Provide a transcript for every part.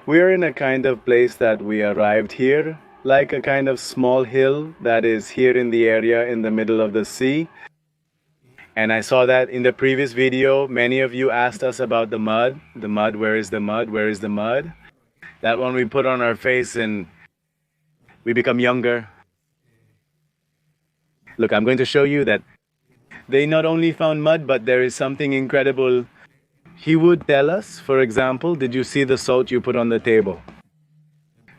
We're in a kind of place that we arrived here, like a kind of small hill that is here in the area in the middle of the sea. And I saw that in the previous video, many of you asked us about the mud. The mud, where is the mud? Where is the mud? That one we put on our face and we become younger. Look, I'm going to show you that they not only found mud, but there is something incredible. He would tell us, for example, did you see the salt you put on the table?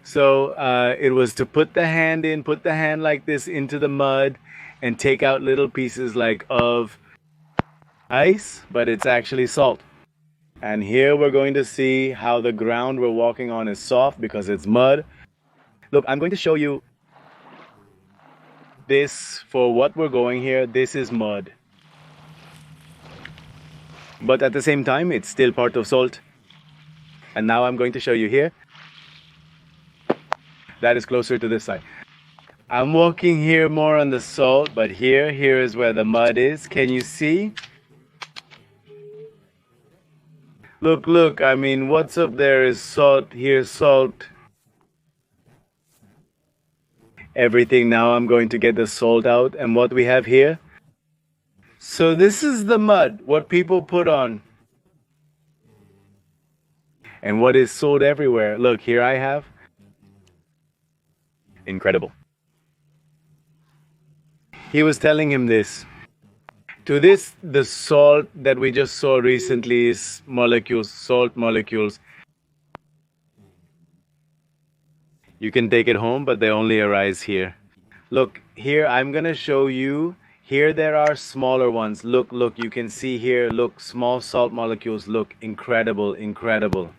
So it was to put the hand like this into the mud and take out little pieces like of ice, but it's actually salt. And here we're going to see how the ground we're walking on is soft because it's mud. Look, I'm going to show you this for what we're going here. This is mud. But at the same time, it's still part of salt. And now I'm going to show you here. That is closer to this side. I'm walking here more on the salt, but here is where the mud is. Can you see? Look, I mean, what's up there is salt, here's salt. Everything. Now I'm going to get the salt out, and what we have here. So this is the mud, what people put on. And what is sold everywhere. Look, here I have. Incredible. He was telling him this. To this, the salt that we just saw recently is molecules, salt molecules. You can take it home, but they only arise here. Look, here I'm going to show you. Here there are smaller ones. Look, you can see here, look, small salt molecules. Look, incredible, incredible.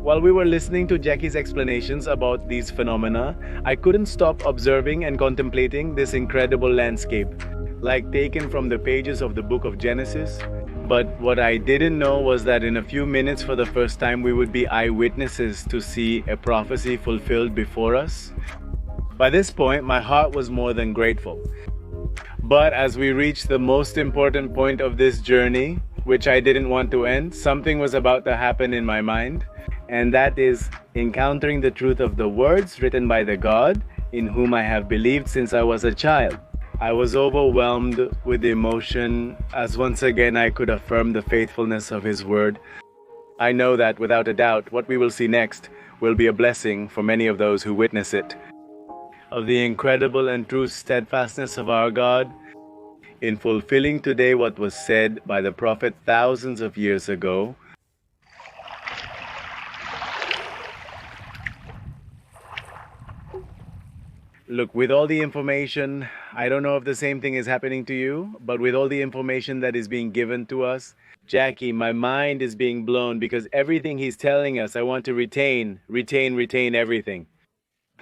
While we were listening to Jackie's explanations about these phenomena, I couldn't stop observing and contemplating this incredible landscape, like taken from the pages of the book of Genesis. But what I didn't know was that in a few minutes, for the first time, we would be eyewitnesses to see a prophecy fulfilled before us. By this point, my heart was more than grateful. But as we reached the most important point of this journey, which I didn't want to end, something was about to happen in my mind. And that is encountering the truth of the words written by the God in whom I have believed since I was a child. I was overwhelmed with emotion as once again I could affirm the faithfulness of His word. I know that without a doubt what we will see next will be a blessing for many of those who witness it. Of the incredible and true steadfastness of our God in fulfilling today what was said by the prophet thousands of years ago. Look, with all the information, I don't know if the same thing is happening to you, but with all the information that is being given to us, Jackie, my mind is being blown because everything he's telling us, I want to retain everything.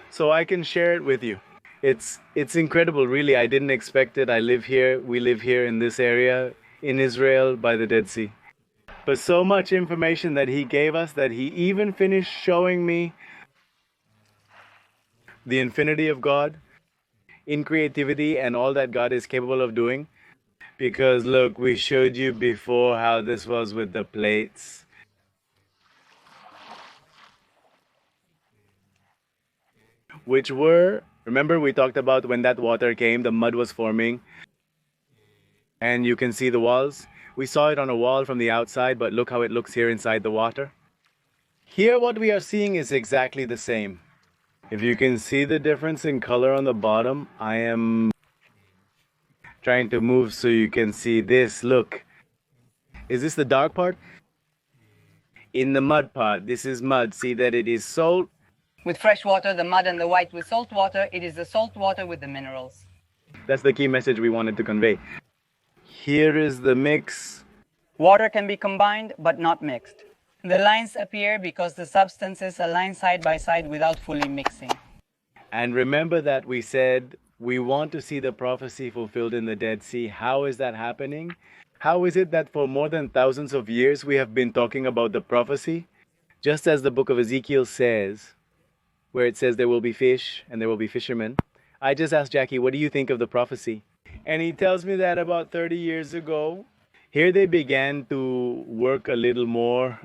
So I can share it with you. It's incredible, really. I didn't expect it. We live here in this area, in Israel, by the Dead Sea. But so much information that he gave us that he even finished showing me the infinity of God in creativity and all that God is capable of doing. Because look, we showed you before how this was with the plates. Which were, remember we talked about when that water came, the mud was forming. And you can see the walls. We saw it on a wall from the outside, but look how it looks here inside the water. Here what we are seeing is exactly the same. If you can see the difference in color on the bottom, I am trying to move so you can see this. Look. Is this the dark part? In the mud part, this is mud. See that it is salt. With fresh water, the mud and the white with salt water, it is the salt water with the minerals. That's the key message we wanted to convey. Here is the mix. Water can be combined, but not mixed. The lines appear because the substances align side by side without fully mixing. And remember that we said we want to see the prophecy fulfilled in the Dead Sea. How is that happening? How is it that for more than thousands of years we have been talking about the prophecy? Just as the book of Ezekiel says, where it says there will be fish and there will be fishermen. I just asked Jackie, what do you think of the prophecy? And he tells me that about 30 years ago, here they began to work a little more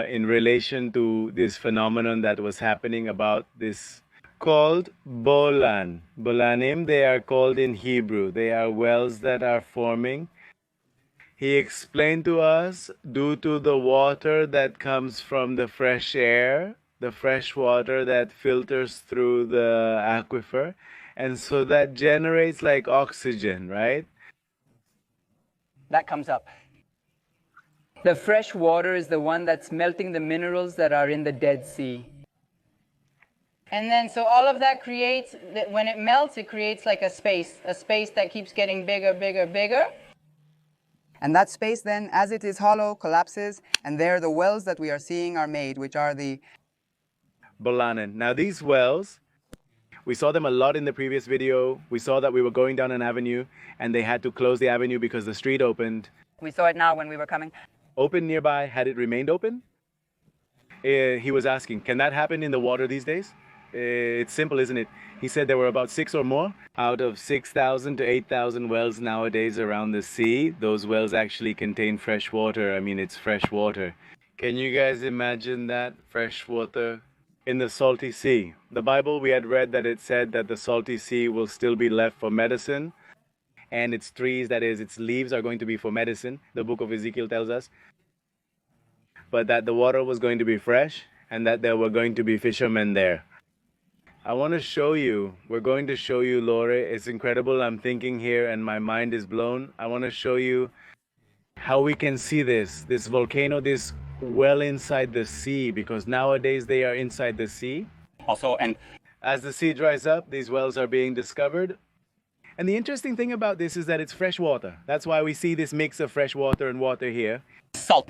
in relation to this phenomenon that was happening about this called bolan. Bolanim, they are called in Hebrew. They are wells that are forming. He explained to us, due to the water that comes from the fresh air, the fresh water that filters through the aquifer, and so that generates like oxygen, right? That comes up. The fresh water is the one that's melting the minerals that are in the Dead Sea. And then, so all of that creates, when it melts, it creates like a space that keeps getting bigger, bigger, bigger. And that space then, as it is hollow, collapses, and there the wells that we are seeing are made, which are the Bolanen. Now these wells, we saw them a lot in the previous video. We saw that we were going down an avenue and they had to close the avenue because the street opened. We saw it now when we were coming. Open nearby, had it remained open? He was asking, can that happen in the water these days? It's simple, isn't it? He said there were about 6 or more out of 6,000 to 8,000 wells nowadays around the sea. Those wells actually contain fresh water. I mean, it's fresh water. Can you guys imagine that? Fresh water in the salty sea. The Bible, we had read that it said that the salty sea will still be left for medicine. And its trees, that is, its leaves are going to be for medicine. The book of Ezekiel tells us. But that the water was going to be fresh and that there were going to be fishermen there. I want to show you, we're going to show you, Lore. It's incredible. I'm thinking here and my mind is blown. I want to show you how we can see this volcano, this well inside the sea, because nowadays they are inside the sea. Also, and as the sea dries up, these wells are being discovered. And the interesting thing about this is that it's fresh water. That's why we see this mix of fresh water and water here. salt.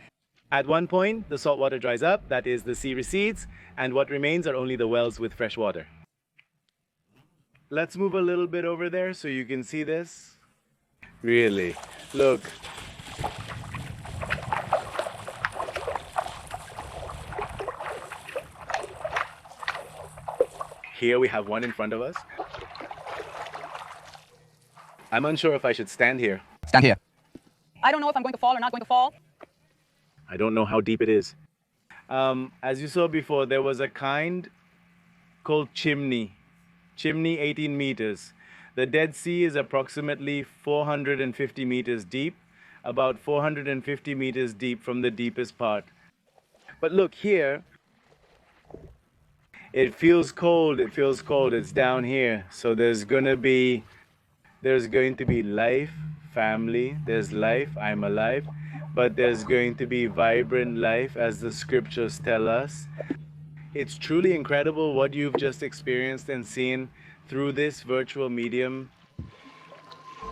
At one point, the salt water dries up, that is, the sea recedes, and what remains are only the wells with fresh water. Let's move a little bit over there so you can see this. Really, look. Here we have one in front of us. I'm unsure if I should stand here. stand here. I don't know if I'm going to fall or not going to fall. I don't know how deep it is. As you saw before, there was a kind called chimney. Chimney 18 meters. The Dead Sea is approximately 450 meters deep, about 450 meters deep from the deepest part. But look here, it feels cold, it's down here. So there's going to be life, family, there's life, I'm alive, but there's going to be vibrant life as the scriptures tell us. It's truly incredible what you've just experienced and seen through this virtual medium.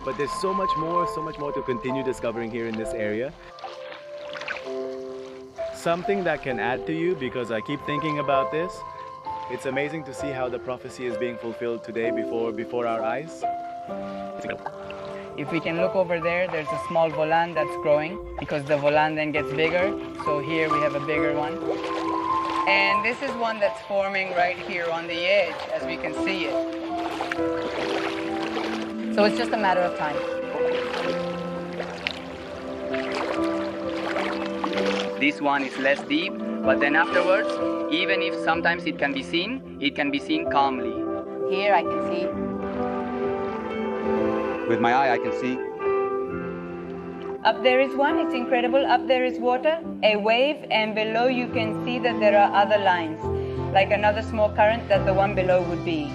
But there's so much more to continue discovering here in this area. Something that can add to you, because I keep thinking about this. It's amazing to see how the prophecy is being fulfilled today before our eyes. If we can look over there, there's a small volan that's growing because the volan then gets bigger. So here we have a bigger one. And this is one that's forming right here on the edge, as we can see it. So it's just a matter of time. This one is less deep, but then afterwards, even if sometimes it can be seen calmly. Here I can see. With my eye, I can see. Up there is one, it's incredible. Up there is water, a wave, and below you can see that there are other lines, like another small current that the one below would be.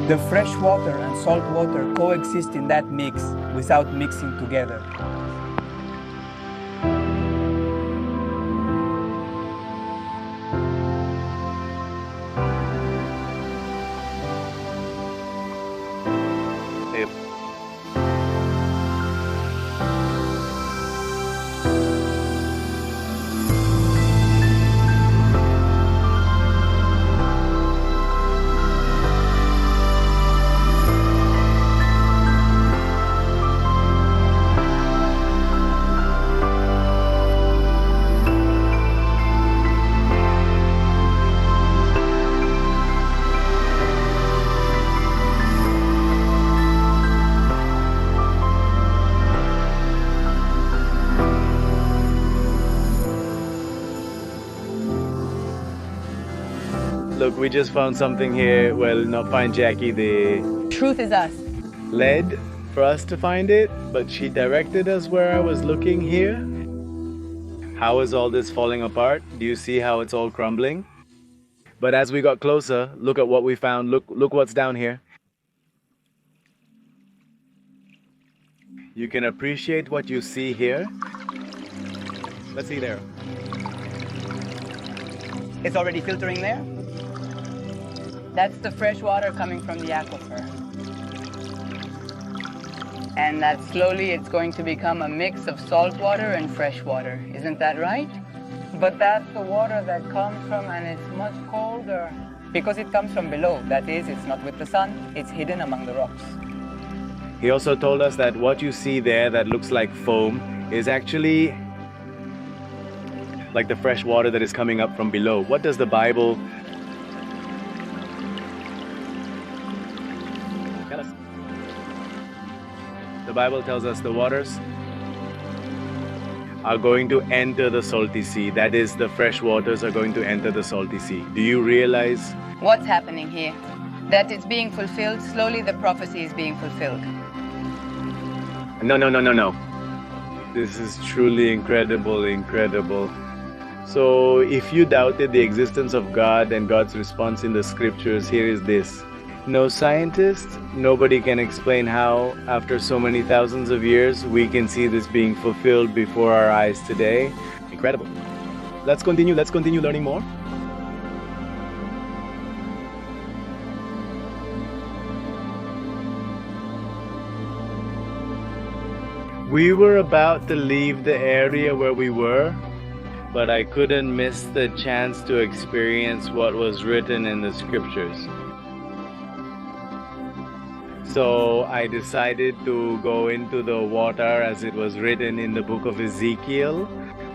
The fresh water and salt water coexist in that mix without mixing together. Look, we just found something here. Well, not find Jackie. They Truth is us. led for us to find it, but she directed us where I was looking here. How is all this falling apart? Do you see how it's all crumbling? But as we got closer, look at what we found. Look what's down here. You can appreciate what you see here. Let's see there. It's already filtering there. That's the fresh water coming from the aquifer. And that slowly it's going to become a mix of salt water and fresh water. Isn't that right? But that's the water that comes from, and it's much colder. Because it comes from below. That is, it's not with the sun, it's hidden among the rocks. He also told us that what you see there that looks like foam is actually like the fresh water that is coming up from below. What does the Bible tell us? The Bible tells us the waters are going to enter the salty sea. That is, the fresh waters are going to enter the salty sea. Do you realize? What's happening here? That it's being fulfilled. Slowly the prophecy is being fulfilled. No. This is truly incredible. So if you doubted the existence of God and God's response in the scriptures, here is this. No scientist, nobody can explain how, after so many thousands of years, we can see this being fulfilled before our eyes today. Incredible. Let's continue learning more. We were about to leave the area where we were, but I couldn't miss the chance to experience what was written in the scriptures. So I decided to go into the water as it was written in the book of Ezekiel,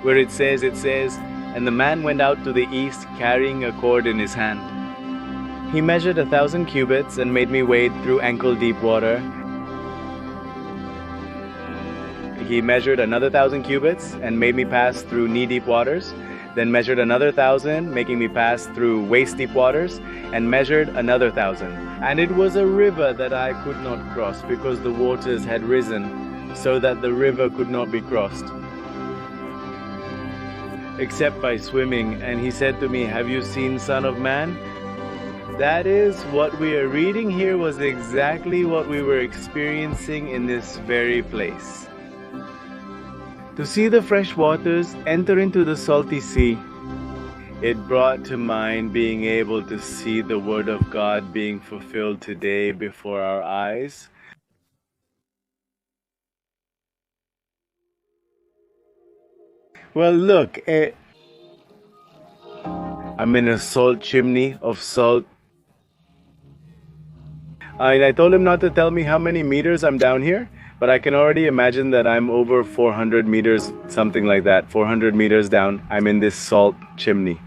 where it says, "And the man went out to the east carrying a cord in his hand. He measured 1,000 cubits and made me wade through ankle-deep water. He measured another 1,000 cubits and made me pass through knee-deep waters, then measured another 1,000, making me pass through waist-deep waters, and measured another 1,000. And it was a river that I could not cross because the waters had risen, so that the river could not be crossed, except by swimming. And he said to me, 'Have you seen Son of Man?'" That is, what we are reading here was exactly what we were experiencing in this very place. To see the fresh waters enter into the salty sea, it brought to mind being able to see the Word of God being fulfilled today before our eyes. Well, look, I'm in a salt chimney of salt. I told him not to tell me how many meters I'm down here, but I can already imagine that I'm over 400 meters, something like that, 400 meters down. I'm in this salt chimney.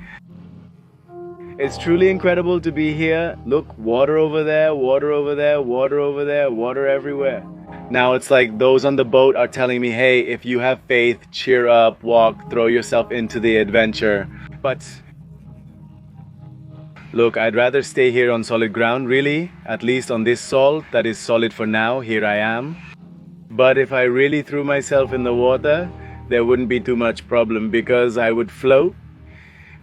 It's truly incredible to be here. Look, water over there, water over there, water over there, water everywhere. Now it's like those on the boat are telling me, hey, if you have faith, cheer up, walk, throw yourself into the adventure. But look, I'd rather stay here on solid ground, really, at least on this salt that is solid for now. Here I am. But if I really threw myself in the water, there wouldn't be too much problem because I would float.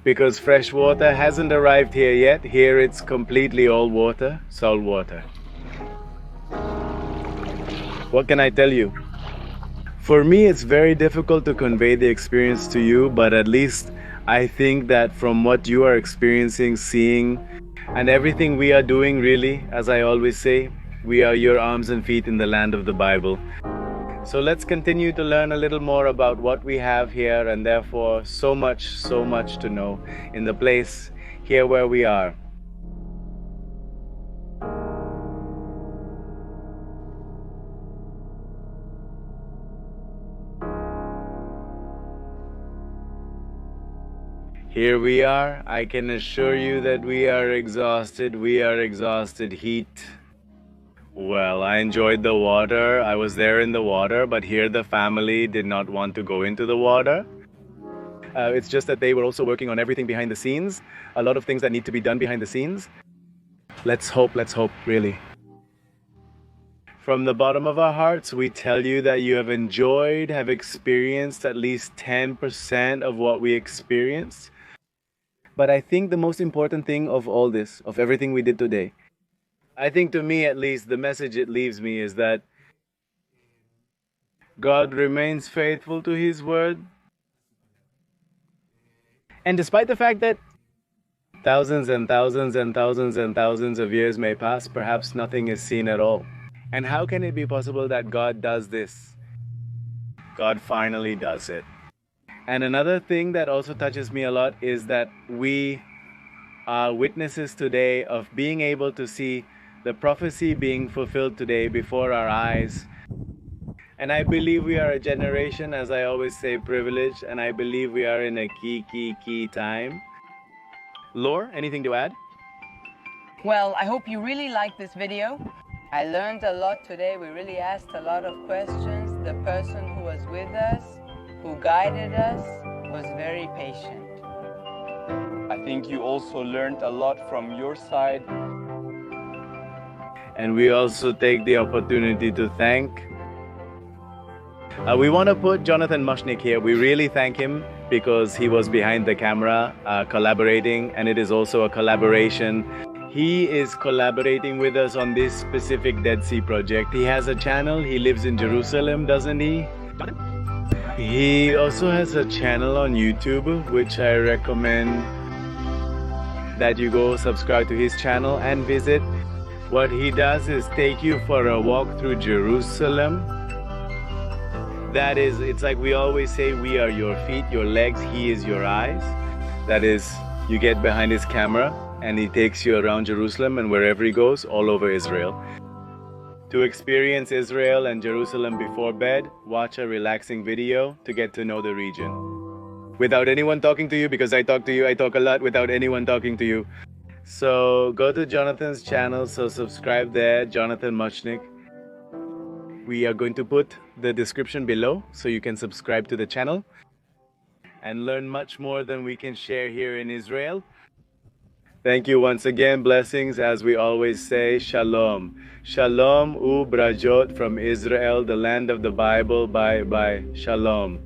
Because fresh water hasn't arrived here yet. Here it's completely all water, salt water. What can I tell you? For me, it's very difficult to convey the experience to you, but at least I think that from what you are experiencing, seeing, and everything we are doing, really, as I always say, we are your arms and feet in the land of the Bible. So let's continue to learn a little more about what we have here, and therefore so much to know in the place here where we are. Here we are. I can assure you that we are exhausted. We are exhausted. Heat. Well, I enjoyed the water. I was there in the water, but here the family did not want to go into the water. It's just that they were also working on everything behind the scenes. A lot of things that need to be done behind the scenes. Let's hope, really. From the bottom of our hearts, we tell you that you have enjoyed, have experienced at least 10% of what we experienced. But I think the most important thing of all this, of everything we did today, I think to me at least, the message it leaves me is that God remains faithful to His word. And despite the fact that thousands and thousands and thousands and thousands of years may pass, perhaps nothing is seen at all. And how can it be possible that God does this? God finally does it. And another thing that also touches me a lot is that we are witnesses today of being able to see the prophecy being fulfilled today before our eyes. And I believe we are a generation, as I always say, privileged, and I believe we are in a key time. Lore, anything to add? Well, I hope you really liked this video. I learned a lot today. We really asked a lot of questions. The person who was with us, who guided us, was very patient. I think you also learned a lot from your side. And we also take the opportunity to thank. We want to put Jonathan Mushnick here. We really thank him because he was behind the camera collaborating, and it is also a collaboration. He is collaborating with us on this specific Dead Sea project. He has a channel. He lives in Jerusalem, doesn't he? He also has a channel on YouTube, which I recommend that you go subscribe to his channel and visit. What he does is take you for a walk through Jerusalem. That is, it's like we always say, we are your feet, your legs, he is your eyes. That is, you get behind his camera and he takes you around Jerusalem and wherever he goes, all over Israel. To experience Israel and Jerusalem before bed, watch a relaxing video to get to know the region. Without anyone talking to you, because I talk to you, I talk a lot without anyone talking to you. So go to Jonathan's channel, so subscribe there, Jonathan Mushnick. We are going to put the description below so you can subscribe to the channel and learn much more than we can share here in Israel. Thank you once again. Blessings, as we always say, Shalom. Shalom u brajot from Israel, the land of the Bible. Bye bye. Shalom.